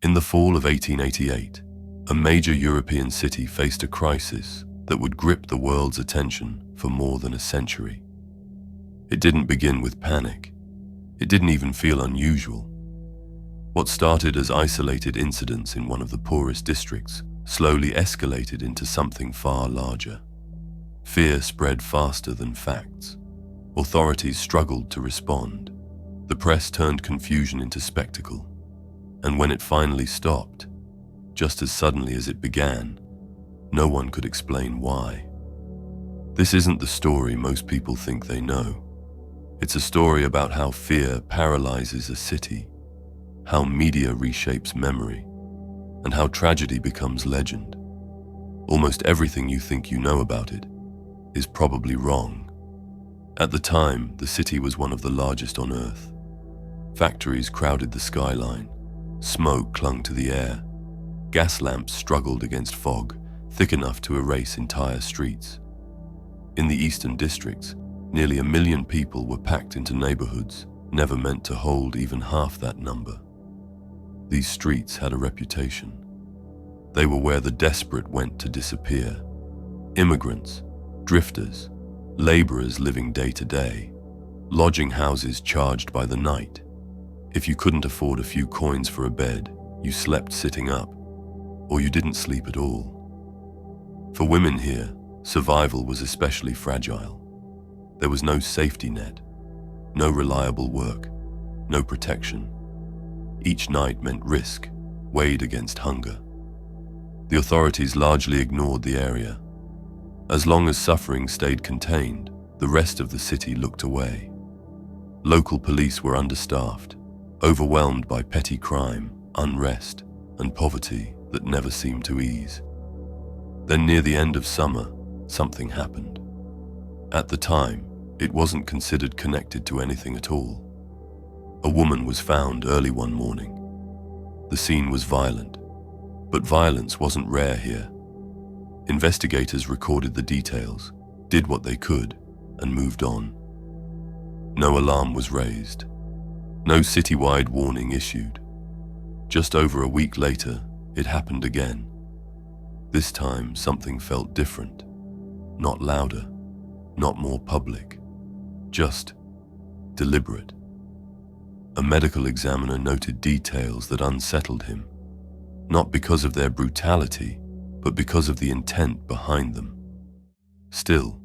In the fall of 1888, a major European city faced a crisis that would grip the world's attention for more than a century. It didn't begin with panic. It didn't even feel unusual. What started as isolated incidents in one of the poorest districts slowly escalated into something far larger. Fear spread faster than facts. Authorities struggled to respond. The press turned confusion into spectacle. And when it finally stopped, just as suddenly as it began, no one could explain why. This isn't the story most people think they know. It's a story about how fear paralyzes a city, how media reshapes memory, and how tragedy becomes legend. Almost everything you think you know about it is probably wrong. At the time, the city was one of the largest on Earth. Factories crowded the skyline. Smoke clung to the air. Gas lamps struggled against fog, thick enough to erase entire streets. In the eastern districts, nearly 1 million people were packed into neighborhoods never meant to hold even half that number. These streets had a reputation. They were where the desperate went to disappear. Immigrants, drifters, laborers living day to day, lodging houses charged by the night. If you couldn't afford a few coins for a bed, you slept sitting up, or you didn't sleep at all. For women here, survival was especially fragile. There was no safety net, no reliable work, no protection. Each night meant risk, weighed against hunger. The authorities largely ignored the area. As long as suffering stayed contained, the rest of the city looked away. Local police were understaffed, overwhelmed by petty crime, unrest, and poverty that never seemed to ease. Then near the end of summer, something happened. At the time, it wasn't considered connected to anything at all. A woman was found early one morning. The scene was violent, but violence wasn't rare here. Investigators recorded the details, did what they could, and moved on. No alarm was raised. No citywide warning issued. Just over a week later, it happened again. This time, something felt different. Not louder, not more public, just deliberate. A medical examiner noted details that unsettled him, not because of their brutality, but because of the intent behind them. Still,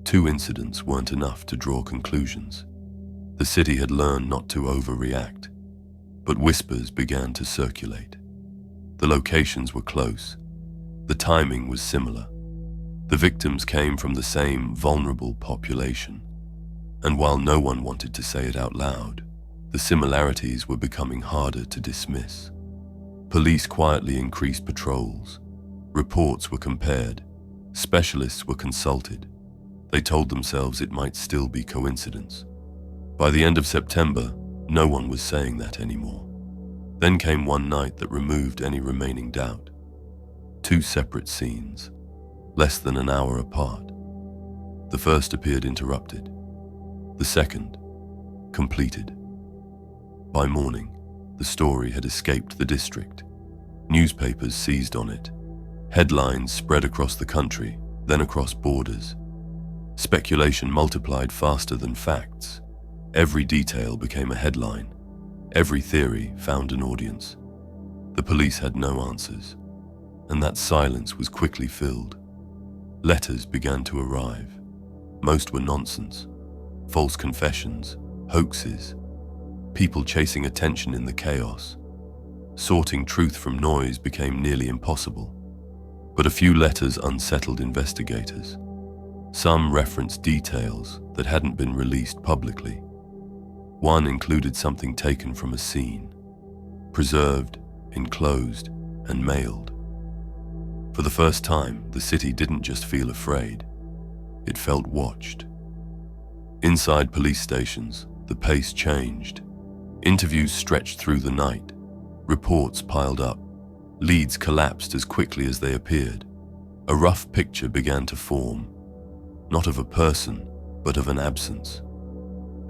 2 incidents weren't enough to draw conclusions. The city had learned not to overreact, but whispers began to circulate. The locations were close. The timing was similar. The victims came from the same vulnerable population. And while no one wanted to say it out loud, the similarities were becoming harder to dismiss. Police quietly increased patrols. Reports were compared. Specialists were consulted. They told themselves it might still be coincidence. By the end of September, no one was saying that anymore. Then came one night that removed any remaining doubt. 2 separate scenes, less than an hour apart. The first appeared interrupted. The second, completed. By morning, the story had escaped the district. Newspapers seized on it. Headlines spread across the country, then across borders. Speculation multiplied faster than facts. Every detail became a headline. Every theory found an audience. The police had no answers, and that silence was quickly filled. Letters began to arrive. Most were nonsense. False confessions, hoaxes, people chasing attention in the chaos. Sorting truth from noise became nearly impossible. But a few letters unsettled investigators. Some referenced details that hadn't been released publicly. One included something taken from a scene, preserved, enclosed, and mailed. For the first time, the city didn't just feel afraid. It felt watched. Inside police stations, the pace changed. Interviews stretched through the night. Reports piled up. Leads collapsed as quickly as they appeared. A rough picture began to form, not of a person, but of an absence.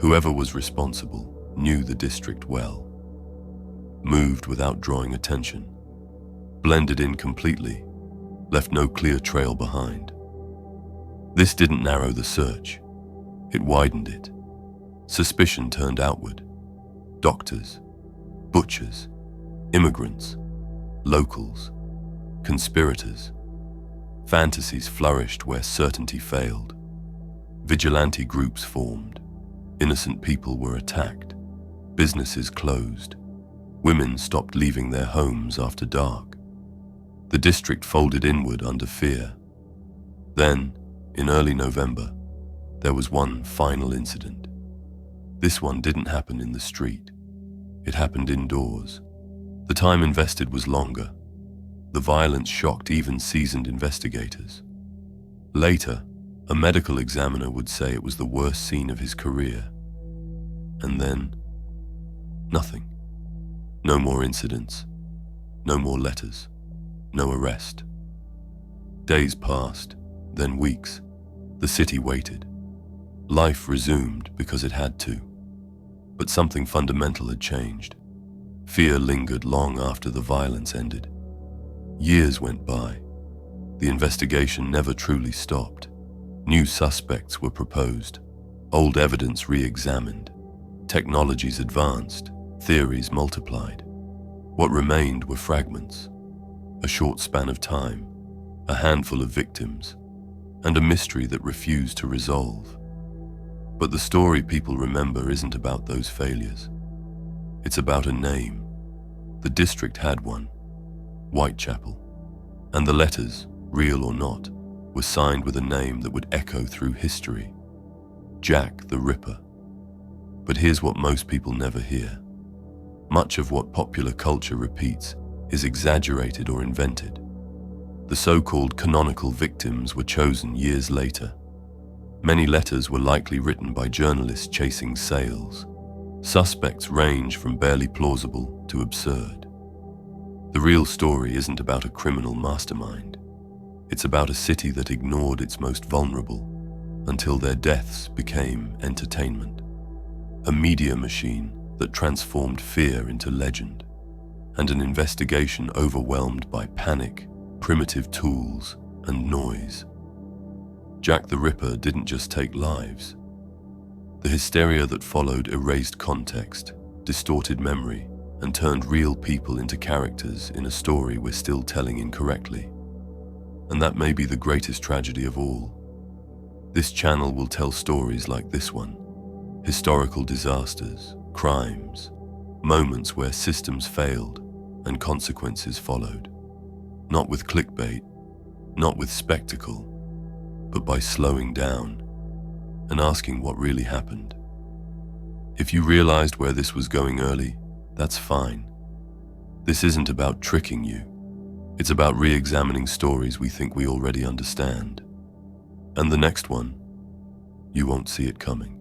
Whoever was responsible knew the district well. moved without drawing attention, blended in completely, left no clear trail behind. This didn't narrow the search, it widened it. Suspicion turned outward. Doctors, butchers, immigrants, locals, conspirators. Fantasies flourished where certainty failed. Vigilante groups formed. Innocent people were attacked. Businesses closed. Women stopped leaving their homes after dark. The district folded inward under fear. Then, in early November, there was one final incident. This one didn't happen in the street. It happened indoors. The time invested was longer. The violence shocked even seasoned investigators. Later, a medical examiner would say it was the worst scene of his career. And then, nothing. No more incidents. No more letters. No arrest. Days passed, then weeks. The city waited. Life resumed because it had to. But something fundamental had changed. Fear lingered long after the violence ended. Years went by. The investigation never truly stopped. New suspects were proposed. Old evidence re-examined. Technologies advanced. Theories multiplied. What remained were fragments. A short span of time. A handful of victims. And a mystery that refused to resolve. But the story people remember isn't about those failures. It's about a name. The district had one. Whitechapel. And the letters, real or not, were signed with a name that would echo through history. Jack the Ripper. But here's what most people never hear. Much of what popular culture repeats is exaggerated or invented. The so-called canonical victims were chosen years later. Many letters were likely written by journalists chasing sales. Suspects range from barely plausible to absurd. The real story isn't about a criminal mastermind. It's about a city that ignored its most vulnerable until their deaths became entertainment. A media machine that transformed fear into legend, and an investigation overwhelmed by panic, primitive tools, and noise. Jack the Ripper didn't just take lives. The hysteria that followed erased context, distorted memory, and turned real people into characters in a story we're still telling incorrectly. And that may be the greatest tragedy of all. This channel will tell stories like this one. Historical disasters, crimes, moments where systems failed and consequences followed. Not with clickbait, not with spectacle, but by slowing down and asking what really happened. If you realized where this was going early, that's fine. This isn't about tricking you. It's about re-examining stories we think we already understand. And the next one, you won't see it coming.